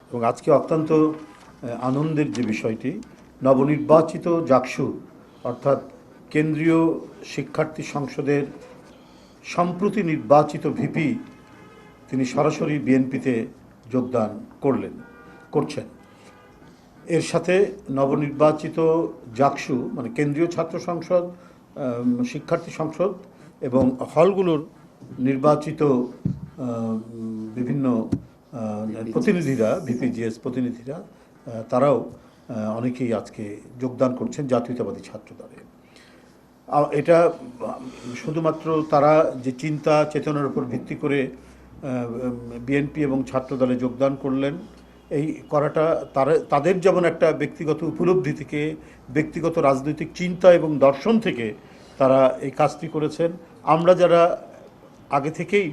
এবং আজকে অত্যন্ত আনন্দের যে বিষয়টি, নবনির্বাচিত জাকসু অর্থাৎ কেন্দ্রীয় শিক্ষার্থী সংসদের সম্প্রতি নির্বাচিত ভিপি তিনি সরাসরি বিএনপিতে যোগদান করছেন। এর সাথে নবনির্বাচিত জাকসু মানে কেন্দ্রীয় ছাত্র সংসদ, শিক্ষার্থী সংসদ এবং হলগুলোর নির্বাচিত বিভিন্ন প্রতিনিধিরা, ভিপিজিএস প্রতিনিধিরা, তারাও অনেকেই আজকে যোগদান করছেন জাতীয়তাবাদী ছাত্র দলে। এটা শুধুমাত্র তারা যে চিন্তা চেতনার উপর ভিত্তি করে বিএনপি এবং ছাত্র দলে যোগদান করলেন, এই করাটা তাদের যেমন একটা ব্যক্তিগত উপলব্ধি থেকে, ব্যক্তিগত রাজনৈতিক চিন্তা এবং দর্শন থেকে তারা এই কাজটি করেছেন। আমরা যারা আগে থেকেই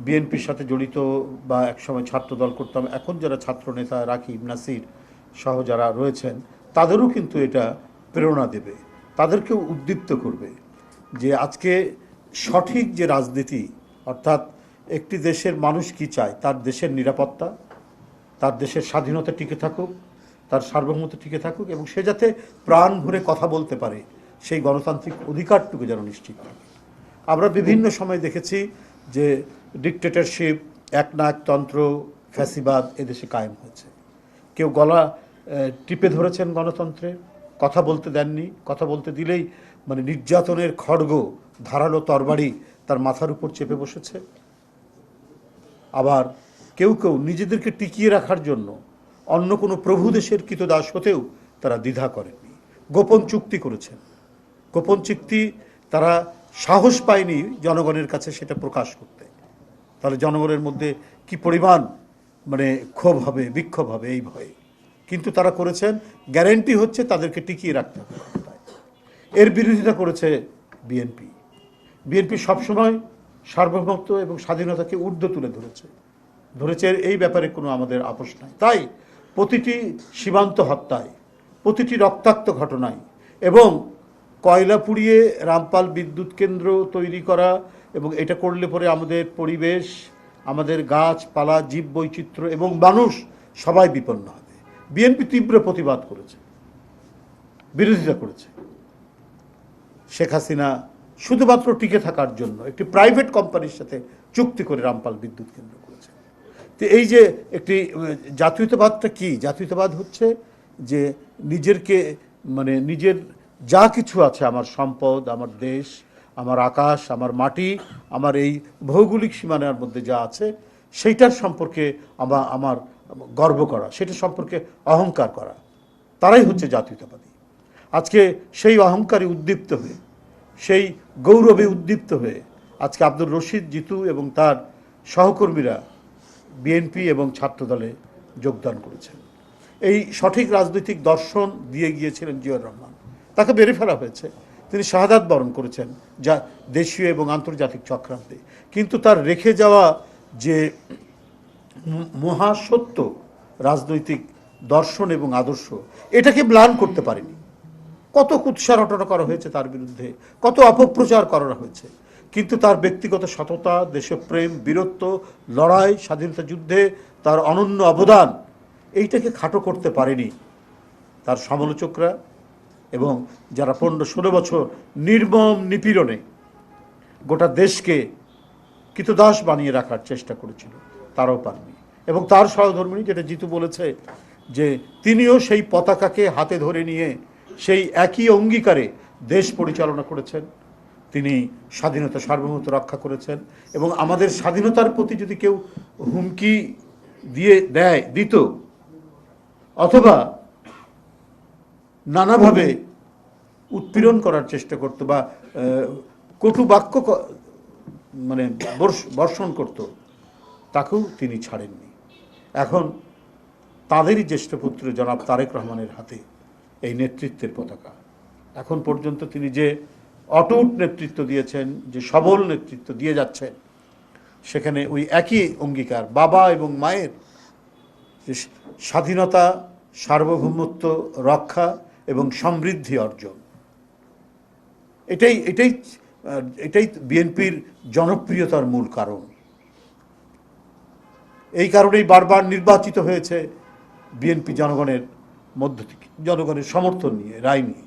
বিএনপির সাথে জড়িত বা একসময় ছাত্র দল করতাম, এখন যারা ছাত্র নেতা রাকিব, নাসির সহ যারা রয়েছেন, তাদেরও কিন্তু এটা প্রেরণা দেবে, তাদেরকেও উদ্দীপ্ত করবে যে আজকে সঠিক যে রাজনীতি, অর্থাৎ একটি দেশের মানুষ কি চায়, তার দেশের নিরাপত্তা, তার দেশের স্বাধীনতা টিকে থাকুক, তার সার্বভৌমত্ব টিকে থাকুক এবং সে যাতে প্রাণ ভরে কথা বলতে পারে, সেই গণতান্ত্রিক অধিকারটুকু যেন নিশ্চিত থাকে। আমরা বিভিন্ন সময় দেখেছি যে ডিকটেটরশিপ, একনায়কতন্ত্র, ফ্যাসিবাদ এদেশে কায়েম হয়েছে। কেউ গলা টিপে ধরেছেন গণতন্ত্রে, কথা বলতে দেননি, কথা বলতে দিলেই মানে নির্যাতনের খড়গ, ধারালো তরবারি তার মাথার উপর চেপে বসেছে। আবার কেউ কেউ নিজেদেরকে টিকিয়ে রাখার জন্য অন্য কোনো প্রভু দেশের কৃতদাস হতেও তারা দ্বিধা করেননি, গোপন চুক্তি করেছেন। গোপন চুক্তি তারা সাহস পায়নি জনগণের কাছে সেটা প্রকাশ করতে। তাহলে জনগণের মধ্যে কি পরিমাণ মানে ক্ষোভ হবে, বিক্ষোভ হবে এই ভয়ে, কিন্তু তারা করেছেন। গ্যারেন্টি হচ্ছে তাদেরকে টিকিয়ে রাখতে হবে। এর বিরোধিতা করেছে বিএনপি। বিএনপি সবসময় সার্বভৌমত্ব এবং স্বাধীনতাকে ঊর্ধ্বে তুলে ধরেছে এই ব্যাপারে কোনো আমাদের আপোষ নাই। তাই প্রতিটি সীমান্ত হত্যায়, প্রতিটি রক্তাক্ত ঘটনায় এবং কয়লা পুড়িয়ে রামপাল বিদ্যুৎ কেন্দ্র তৈরি করা, এবং এটা করলে পরে আমাদের পরিবেশ, আমাদের গাছপালা, জীব বৈচিত্র্য এবং মানুষ সবাই বিপন্ন হবে। বিএনপি তীব্র প্রতিবাদ করেছে, বিরোধিতা করেছে। শেখ হাসিনা শুধুমাত্র টিকে থাকার জন্য একটি প্রাইভেট কোম্পানির সাথে চুক্তি করে রামপাল বিদ্যুৎ কেন্দ্র করেছে। তো এই যে একটি জাতীয়তাবাদটা কি? জাতীয়তাবাদ হচ্ছে যে নিজের যা কিছু আছে, আমার সম্পদ, আমার দেশ, আমার আকাশ, আমার মাটি, আমার এই ভৌগোলিক সীমানার মধ্যে যা আছে, সেইটার সম্পর্কে আমার গর্ব করা, সেটা সম্পর্কে অহংকার করা, তারাই হচ্ছে জাতীয়তাবাদী। আজকে সেই অহংকারে উদ্দীপ্ত হয়ে, সেই গৌরবে উদ্দীপ্ত হয়ে আজকে আব্দুর রশিদ জিতু এবং তার সহকর্মীরা বিএনপি এবং ছাত্রদলে যোগদান করেছেন। এই সঠিক রাজনৈতিক দর্শন দিয়ে গিয়েছিলেন জিয়াউর রহমান, তাকে বেড়ে ফেলা হয়েছে, তিনি শাহাদাত বরণ করেছেন যা দেশীয় এবং আন্তর্জাতিক চক্রান্তে। কিন্তু তার রেখে যাওয়া যে মহাসত্য রাজনৈতিক দর্শন এবং আদর্শ, এটাকে ম্লান করতে পারেনি। কত কুৎসা রটনা করা হয়েছে তার বিরুদ্ধে, কত অপপ্রচার করা হয়েছে, কিন্তু তার ব্যক্তিগত সততা, দেশপ্রেম, বীরত্ব, লড়াই, স্বাধীনতা যুদ্ধে তার অনন্য অবদান, এইটাকে খাটো করতে পারেনি তার সমালোচকরা এবং যারা 15-16 বছর নির্মম নিপীড়নে গোটা দেশকে কৃতদাস বানিয়ে রাখার চেষ্টা করেছিল, তারাও পারেনি। এবং তার সহধর্মিণী, যেটা জিতু বলেছে, যে তিনিও সেই পতাকাকে হাতে ধরে নিয়ে সেই একই অঙ্গীকারে দেশ পরিচালনা করেছেন। তিনি স্বাধীনতা, সার্বভৌমত্ব রক্ষা করেছেন এবং আমাদের স্বাধীনতার প্রতি যদি কেউ হুমকি দিত অথবা নানাভাবে উৎপীড়ন করার চেষ্টা করত বা কটু বাক্য বর্ষণ করত, তাকেও তিনি ছাড়েননি। এখন তাদেরই জ্যেষ্ঠ পুত্র জনাব তারেক রহমানের হাতে এই নেতৃত্বের পতাকা। এখন পর্যন্ত তিনি যে অটুট নেতৃত্ব দিয়েছেন, যে সবল নেতৃত্ব দিয়ে যাচ্ছেন, সেখানে ওই একই অঙ্গীকার, বাবা এবং মায়ের যে স্বাধীনতা, সার্বভৌমত্ব রক্ষা এবং সমৃদ্ধি অর্জন, এটাই বিএনপির জনপ্রিয়তার মূল কারণ। এই কারণেই বারবার নির্বাচিত হয়েছে বিএনপি জনগণের মধ্য থেকে, জনগণের সমর্থন নিয়ে, রায় নিয়ে।